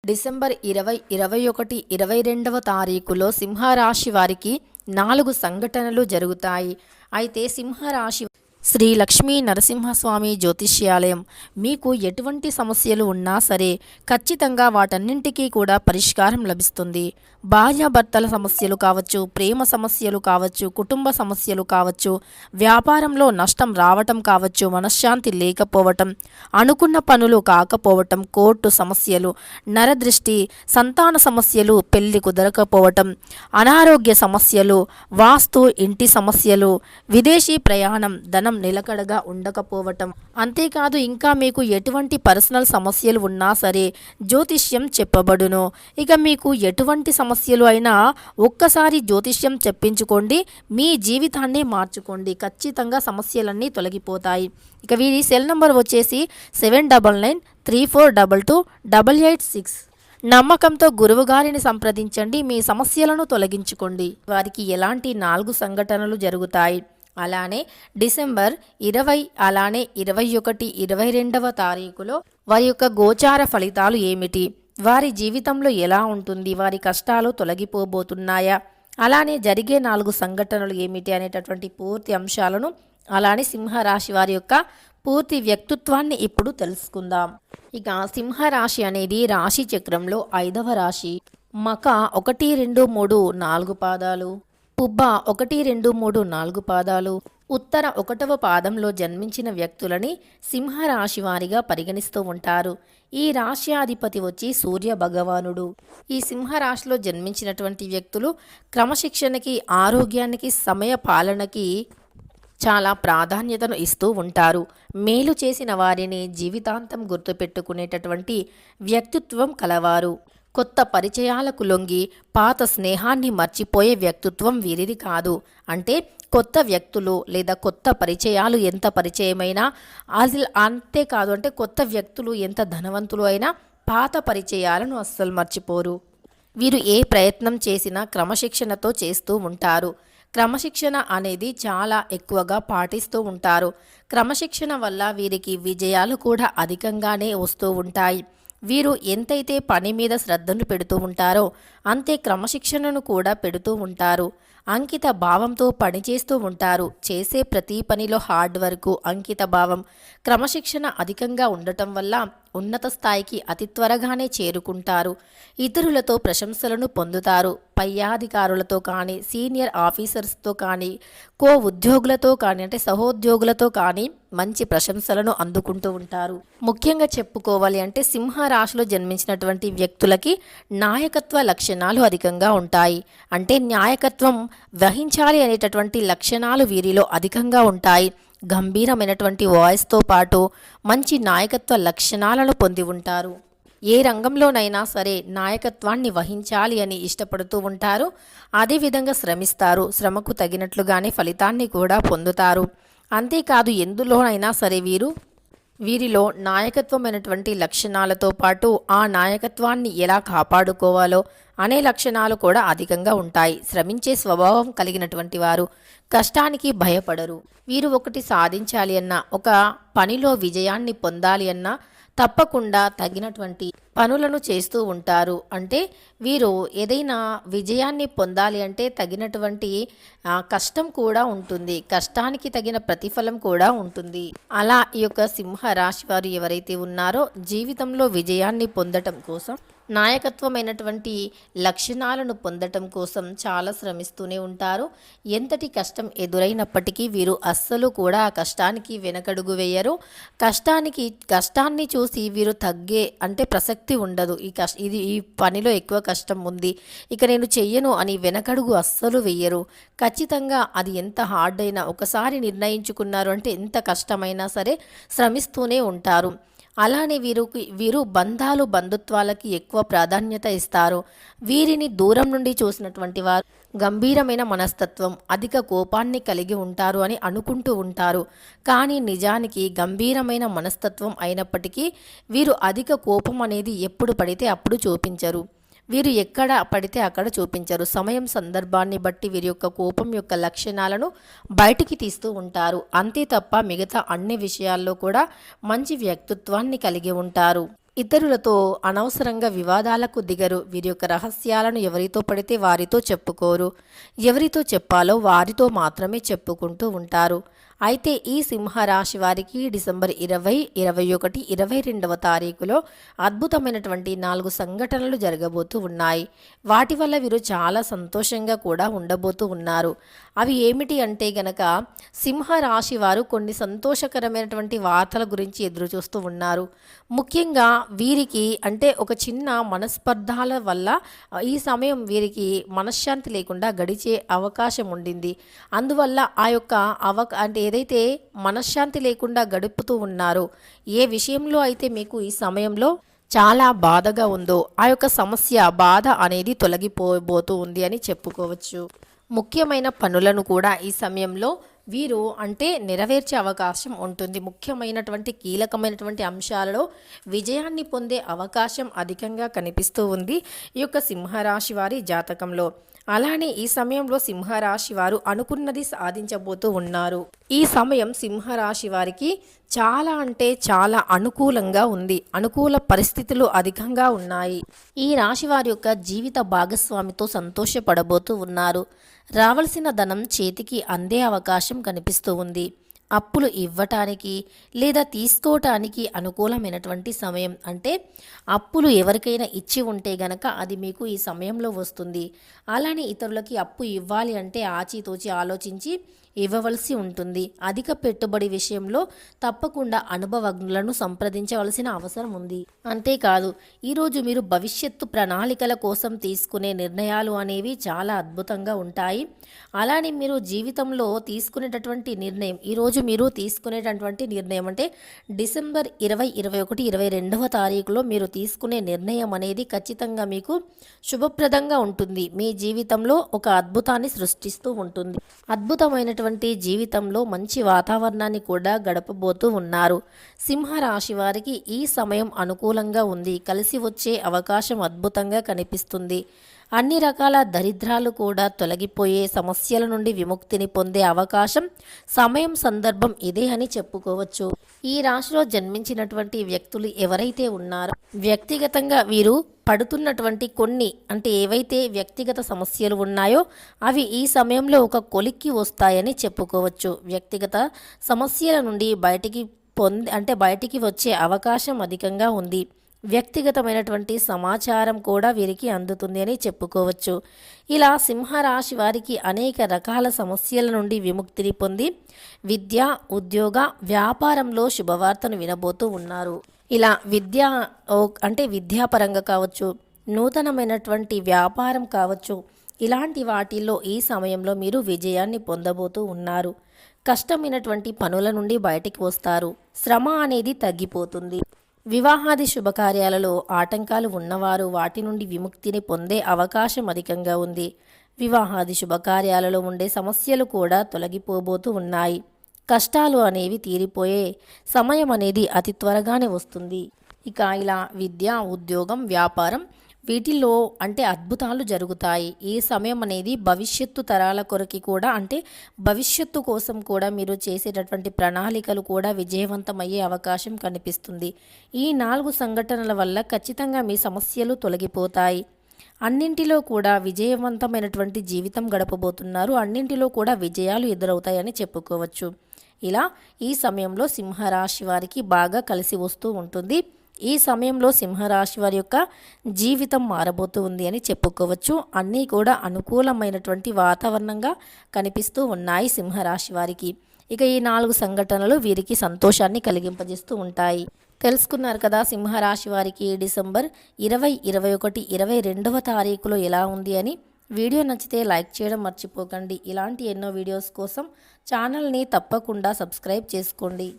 December 20, 21, 22వ తారీఖులో సింహరాశి వారికి 4 సంఘటనలు జరుగుతాయి. అయితే సింహరాశి శ్రీ లక్ష్మీ నరసింహస్వామి జ్యోతిష్యాలయం మీకు ఎటువంటి సమస్యలు ఉన్నా సరే ఖచ్చితంగా వాటన్నింటికీ కూడా పరిష్కారం లభిస్తుంది. భార్యాభర్తల సమస్యలు కావచ్చు, ప్రేమ సమస్యలు కావచ్చు, కుటుంబ సమస్యలు కావచ్చు, వ్యాపారంలో నష్టం రావటం కావచ్చు, మనశ్శాంతి లేకపోవటం, అనుకున్న పనులు కాకపోవటం, కోర్టు సమస్యలు, నరదృష్టి, సంతాన సమస్యలు, పెళ్లి కుదరకపోవటం, అనారోగ్య సమస్యలు, వాస్తు, ఇంటి సమస్యలు, విదేశీ ప్రయాణం, ధనం నిలకడగా ఉండకపోవటం, అంతేకాదు ఇంకా మీకు ఎటువంటి పర్సనల్ సమస్యలు ఉన్నా సరే జ్యోతిష్యం చెప్పబడును. ఇక మీకు ఎటువంటి సమస్యలు అయినా ఒక్కసారి జ్యోతిష్యం చెప్పించుకోండి, మీ జీవితాన్ని మార్చుకోండి, ఖచ్చితంగా సమస్యలన్నీ తొలగిపోతాయి. ఇక వీరి సెల్ నంబర్ వచ్చేసి 7993422886. నమ్మకంతో గురువుగారిని సంప్రదించండి, మీ సమస్యలను తొలగించుకోండి. వారికి ఎలాంటి 4 సంఘటనలు జరుగుతాయి. అలానే డిసెంబర్ 20, అలానే 21, 22వ తారీఖులో వారి యొక్క గోచార ఫలితాలు ఏమిటి, వారి జీవితంలో ఎలా ఉంటుంది, వారి కష్టాలు తొలగిపోబోతున్నాయా, అలానే జరిగే 4 సంఘటనలు ఏమిటి అనేటటువంటి పూర్తి అంశాలను, అలానే సింహరాశి వారి యొక్క పూర్తి వ్యక్తిత్వాన్ని ఇప్పుడు తెలుసుకుందాం. ఇక సింహరాశి అనేది రాశి చక్రంలో 5వ రాశి. మక 1, 2, 3, 4 పాదాలు, పుబ్బ 1, 2, 3, 4 పాదాలు, ఉత్తర 1వ పాదంలో జన్మించిన వ్యక్తులని సింహరాశి వారిగా పరిగణిస్తూ ఉంటారు. ఈ రాశ్యాధిపతి వచ్చి సూర్య భగవానుడు. ఈ సింహరాశిలో జన్మించినటువంటి వ్యక్తులు క్రమశిక్షణకి, ఆరోగ్యానికి, సమయ పాలనకి చాలా ప్రాధాన్యతను ఇస్తూ ఉంటారు. మేలు చేసిన వారిని జీవితాంతం గుర్తుపెట్టుకునేటటువంటి వ్యక్తిత్వం కలవారు. కొత్త పరిచయాలకు లొంగి పాత స్నేహాన్ని మర్చిపోయే వ్యక్తిత్వం వీరిది కాదు. అంటే కొత్త వ్యక్తులు లేదా కొత్త పరిచయాలు ఎంత పరిచయమైనా అసలు అంతేకాదు, అంటే కొత్త వ్యక్తులు ఎంత ధనవంతులు అయినా పాత పరిచయాలను అస్సలు మర్చిపోరు. వీరు ఏ ప్రయత్నం చేసినా క్రమశిక్షణతో చేస్తూ ఉంటారు. క్రమశిక్షణ అనేది చాలా ఎక్కువగా పాటిస్తూ ఉంటారు. క్రమశిక్షణ వల్ల వీరికి విజయాలు కూడా అధికంగానే వస్తూ ఉంటాయి. వీరు ఎంతైతే పని మీద శ్రద్ధను పెడుతూ ఉంటారో అంతే క్రమశిక్షణను కూడా పెడుతూ ఉంటారు. అంకిత భావంతో పనిచేస్తూ ఉంటారు. చేసే ప్రతి పనిలో హార్డ్ వర్క్, అంకిత భావం, క్రమశిక్షణ అధికంగా ఉండటం వల్ల ఉన్నత స్థాయికి అతి త్వరగానే చేరుకుంటారు. ఇతరులతో ప్రశంసలను పొందుతారు. పై అధికారులతో కానీ, సీనియర్ ఆఫీసర్స్తో కానీ, కో ఉద్యోగులతో కానీ, అంటే సహోద్యోగులతో కానీ మంచి ప్రశంసలను అందుకుంటూ ఉంటారు. ముఖ్యంగా చెప్పుకోవాలి అంటే సింహరాశిలో జన్మించినటువంటి వ్యక్తులకి నాయకత్వ లక్షణాలు అధికంగా ఉంటాయి. అంటే నాయకత్వం వహించాలి అనేటటువంటి లక్షణాలు వీరిలో అధికంగా ఉంటాయి. గంభీరమైనటువంటి వాయిస్తో పాటు మంచి నాయకత్వ లక్షణాలను పొంది ఉంటారు. ఏ రంగంలోనైనా సరే నాయకత్వాన్ని వహించాలి అని ఇష్టపడుతూ ఉంటారు. అదేవిధంగా శ్రమిస్తారు. శ్రమకు తగినట్లుగానే ఫలితాన్ని కూడా పొందుతారు. అంతేకాదు ఎందులోనైనా సరే వీరిలో నాయకత్వమైనటువంటి లక్షణాలతో పాటు ఆ నాయకత్వాన్ని ఎలా కాపాడుకోవాలో అనే లక్షణాలు కూడా అధికంగా ఉంటాయి. శ్రమించే స్వభావం కలిగినటువంటి వారు, కష్టానికి భయపడరు. వీరు ఒకటి సాధించాలి అన్నా, ఒక పనిలో విజయాన్ని పొందాలి అన్నా తప్పకుండా తగినటువంటి పనులను చేస్తూ ఉంటారు. అంటే వీరు ఏదైనా విజయాన్ని పొందాలి అంటే తగినటువంటి కష్టం కూడా ఉంటుంది. కష్టానికి తగిన ప్రతిఫలం కూడా ఉంటుంది. అలా ఈ యొక్క సింహరాశి వారు ఎవరైతే ఉన్నారో జీవితంలో విజయాన్ని పొందటం కోసం, నాయకత్వమైనటువంటి లక్షణాలను పొందటం కోసం చాలా శ్రమిస్తూనే ఉంటారు. ఎంతటి కష్టం ఎదురైనప్పటికీ వీరు అస్సలు కూడా ఆ కష్టానికి వెనకడుగు వేయరు. కష్టాన్ని చూసి వీరు తగ్గే అంటే ప్రసక్తి ఉండదు. ఈ పనిలో ఎక్కువ కష్టం ఉంది, ఇక నేను చెయ్యను అని వెనకడుగు అస్సలు వేయరు. ఖచ్చితంగా అది ఎంత హార్డ్ అయినా ఒకసారి నిర్ణయించుకున్నారు అంటే ఎంత కష్టమైనా సరే శ్రమిస్తూనే ఉంటారు. అలానే వీరు బంధుత్వాలకి ఎక్కువ ప్రాధాన్యత ఇస్తారు. వీరిని దూరం నుండి చూసినటువంటి వారు గంభీరమైన మనస్తత్వం, అధిక కోపాన్ని కలిగి ఉంటారు అని అనుకుంటూ ఉంటారు. కానీ నిజానికి గంభీరమైన మనస్తత్వం అయినప్పటికీ వీరు అధిక కోపం అనేది ఎప్పుడు పడితే అప్పుడు చూపించరు. వీరు ఎక్కడ పడితే అక్కడ చూపించరు. సమయం సందర్భాన్ని బట్టి వీరి యొక్క కోపం యొక్క లక్షణాలను బయటికి తీస్తూ ఉంటారు. అంతే తప్ప మిగతా అన్ని విషయాల్లో కూడా మంచి వ్యక్తిత్వాన్ని కలిగి ఉంటారు. ఇతరులతో అనవసరంగా వివాదాలకు దిగరు. వీరి యొక్క రహస్యాలను ఎవరితో పడితే వారితో చెప్పుకోరు. ఎవరితో చెప్పాలో వారితో మాత్రమే చెప్పుకుంటూ ఉంటారు. అయితే ఈ సింహరాశి వారికి డిసెంబర్ 20, 21, 22వ తారీఖులో అద్భుతమైనటువంటి 4 సంఘటనలు జరగబోతూ ఉన్నాయి. వాటి వల్ల వీరు చాలా సంతోషంగా కూడా ఉండబోతూ ఉన్నారు. అవి ఏమిటి అంటే గనక సింహరాశి వారు కొన్ని సంతోషకరమైనటువంటి వార్తల గురించి ఎదురు చూస్తూ ఉన్నారు. ముఖ్యంగా వీరికి అంటే ఒక చిన్న మనస్పర్ధాల వల్ల ఈ సమయం వీరికి మనశ్శాంతి లేకుండా గడిచే అవకాశం ఉండింది. అందువల్ల ఆ యొక్క అంటే ఏదైతే మనశ్శాంతి లేకుండా గడుపుతూ ఉన్నారో, ఏ విషయంలో అయితే మీకు ఈ సమయంలో చాలా బాధగా ఉందో ఆ యొక్క సమస్య బాధ అనేది తొలగిపోబోతూ ఉంది అని చెప్పుకోవచ్చు. ముఖ్యమైన పనులను కూడా ఈ సమయంలో వీరు అంటే నెరవేర్చే అవకాశం ఉంటుంది. ముఖ్యమైనటువంటి కీలకమైనటువంటి అంశాలలో విజయాన్ని పొందే అవకాశం అధికంగా కనిపిస్తూ ఉంది ఈ యొక్క సింహరాశి వారి జాతకంలో. అలానే ఈ సమయంలో సింహరాశి వారు అనుకున్నది సాధించబోతూ ఉన్నారు. ఈ సమయం సింహరాశి వారికి చాలా అంటే చాలా అనుకూలంగా ఉంది. అనుకూల పరిస్థితులు అధికంగా ఉన్నాయి. ఈ రాశి వారి యొక్క జీవిత భాగస్వామితో సంతోషపడబోతూ ఉన్నారు. రావలసిన ధనం చేతికి అందే అవకాశం కనిపిస్తూ ఉంది. అప్పులు ఇవ్వటానికి లేదా తీసుకోవటానికి అనుకూలమైనటువంటి సమయం. అంటే అప్పులు ఎవరికైనా ఇచ్చి ఉంటే గనక అది మీకు ఈ సమయంలో వస్తుంది. అలానే ఇతరులకి అప్పు ఇవ్వాలి అంటే ఆచితూచి ఆలోచించి ఇవ్వవలసి ఉంటుంది. అధిక పెట్టుబడి విషయంలో తప్పకుండా అనుభవజ్ఞులను సంప్రదించవలసిన అవసరం ఉంది. అంతేకాదు ఈరోజు మీరు భవిష్యత్తు ప్రణాళికల కోసం తీసుకునే నిర్ణయాలు అనేవి చాలా అద్భుతంగా ఉంటాయి. అలానే మీరు జీవితంలో తీసుకునేటటువంటి నిర్ణయం, ఈరోజు మీరు తీసుకునేటటువంటి నిర్ణయం అంటే డిసెంబర్ 20, 21, 22వ తారీఖులో మీరు తీసుకునే నిర్ణయం అనేది ఖచ్చితంగా మీకు శుభప్రదంగా ఉంటుంది. మీ జీవితంలో ఒక అద్భుతాన్ని సృష్టిస్తూ ఉంటుంది. అద్భుతమైనటువంటి జీవితంలో మంచి వాతావరణాన్ని కూడా గడపబోతూ ఉన్నారు. సింహరాశి వారికి ఈ సమయం అనుకూలంగా ఉంది. కలిసి వచ్చే అవకాశం అద్భుతంగా కనిపిస్తుంది. అన్ని రకాల దరిద్రాలు కూడా తొలగిపోయే సమస్యల నుండి విముక్తిని పొందే అవకాశం సమయం సందర్భం ఇదే అని చెప్పుకోవచ్చు. ఈ రాశిలో జన్మించినటువంటి వ్యక్తులు ఎవరైతే ఉన్నారో వ్యక్తిగతంగా వీరు పడుతున్నటువంటి కొన్ని అంటే ఏవైతే వ్యక్తిగత సమస్యలు ఉన్నాయో అవి ఈ సమయంలో ఒక కొలిక్కి వస్తాయని చెప్పుకోవచ్చు. వ్యక్తిగత సమస్యల నుండి బయటికి వచ్చే అవకాశం అధికంగా ఉంది. వ్యక్తిగతమైనటువంటి సమాచారం కూడా వీరికి అందుతుంది అని చెప్పుకోవచ్చు. ఇలా సింహరాశి వారికి అనేక రకాల సమస్యల నుండి విముక్తిని పొంది విద్య, ఉద్యోగ, వ్యాపారంలో శుభవార్తను వినబోతూ ఉన్నారు. ఇలా విద్యాపరంగా కావచ్చు, నూతనమైనటువంటి వ్యాపారం కావచ్చు, ఇలాంటి వాటిల్లో ఈ సమయంలో మీరు విజయాన్ని పొందబోతూ ఉన్నారు. కష్టమైనటువంటి పనుల నుండి బయటికి వస్తారు. శ్రమ అనేది తగ్గిపోతుంది. వివాహాది శుభకార్యాలలో ఆటంకాలు ఉన్నవారు వాటి నుండి విముక్తిని పొందే అవకాశం అధికంగా ఉంది. వివాహాది శుభకార్యాలలో ఉండే సమస్యలు కూడా తొలగిపోబోతూ ఉన్నాయి. కష్టాలు అనేవి తీరిపోయే సమయం అనేది అతి త్వరగానే వస్తుంది. ఇక ఇలా విద్య, ఉద్యోగం, వ్యాపారం వీటిల్లో అద్భుతాలు జరుగుతాయి. ఈ సమయం అనేది భవిష్యత్తు తరాల కొరకి కూడా భవిష్యత్తు కోసం కూడా మీరు చేసేటటువంటి ప్రణాళికలు కూడా విజయవంతమయ్యే అవకాశం కనిపిస్తుంది. ఈ 4 సంఘటనల వల్ల ఖచ్చితంగా మీ సమస్యలు తొలగిపోతాయి. అన్నింటిలో కూడా విజయవంతమైనటువంటి జీవితం గడపబోతున్నారు. అన్నింటిలో కూడా విజయాలు ఎదురవుతాయని చెప్పుకోవచ్చు. ఇలా ఈ సమయంలో సింహరాశి వారికి బాగా కలిసి వస్తూ ఉంటుంది. ఈ సమయంలో సింహరాశి వారి యొక్క జీవితం మారబోతూ ఉంది అని చెప్పుకోవచ్చు. అన్నీ కూడా అనుకూలమైనటువంటి వాతావరణంగా కనిపిస్తూ ఉన్నాయి సింహరాశి వారికి. ఇక ఈ 4 సంఘటనలు వీరికి సంతోషాన్ని కలిగింపజేస్తూ ఉంటాయి. తెలుసుకున్నారు కదా సింహరాశి వారికి డిసెంబర్ 20, 21, 22వ తారీఖులో ఎలా ఉంది అని. వీడియో నచ్చితే లైక్ చేయడం మర్చిపోకండి. ఇలాంటి ఎన్నో వీడియోస్ కోసం ఛానల్ని తప్పకుండా సబ్స్క్రైబ్ చేసుకోండి.